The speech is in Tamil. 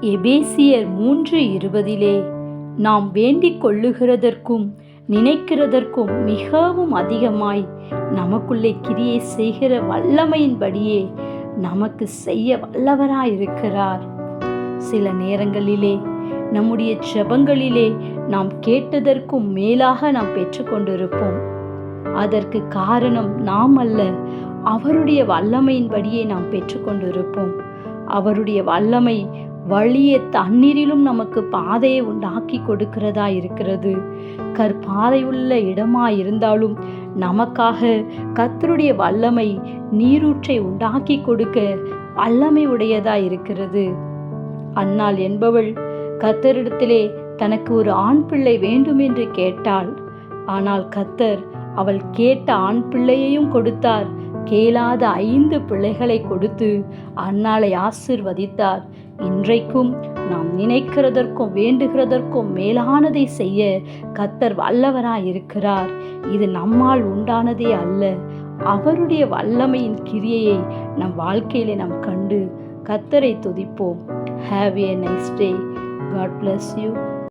எபேசியர் 3:20 நாம் வேண்டிக் கொள்ளுகிறதற்கும் நினைக்கிறதற்கும் மிகவும் அதிகமாய் நமக்குள்ளே கிரியை செய்கிற வல்லமையின்படியே நமக்கு செய்ய வல்லவராயிருக்கிறார். சில நேரங்களிலே நம்முடைய ஜெபங்களிலே நாம் கேட்டதற்கும் மேலாக நாம் பெற்றுக்கொண்டிருப்போம். அதற்கு காரணம் நாம் அல்ல, அவருடைய வல்லமையின்படியே நாம் பெற்றுக்கொண்டிருப்போம். அவருடைய வல்லமை வழிய தண்ணீரிலும் நமக்கு பாதையை உண்டாக்கி கொடுக்கிறதா இருக்கிறது. கற்பாதையுள்ள இடமாயிருந்தாலும் நமக்காக கர்த்தருடைய வல்லமை நீரூற்றை உண்டாக்கி கொடுக்க வல்லமை உடையதா இருக்கிறது. அன்னாள் என்பவள் கர்த்தரிடத்திலே தனக்கு ஒரு ஆண் பிள்ளை வேண்டும் என்று கேட்டாள். ஆனால் கர்த்தர் அவள் கேட்ட ஆண் பிள்ளையையும் கொடுத்தார். கேளாத 5 பிள்ளைகளை கொடுத்து அன்னாளை ஆசீர்வதித்தார். இன்றைக்கும் நாம் நினைக்கிறதற்கும் வேண்டுகிறதற்கும் மேலானதை செய்ய கர்த்தர் வல்லவராயிருக்கிறார். இது நம்மால் உண்டானதே அல்ல, அவருடைய வல்லமையின் கிரியையை நம் வாழ்க்கையிலே நாம் கண்டு கர்த்தரை துதிப்போம். Have a nice day. God bless you.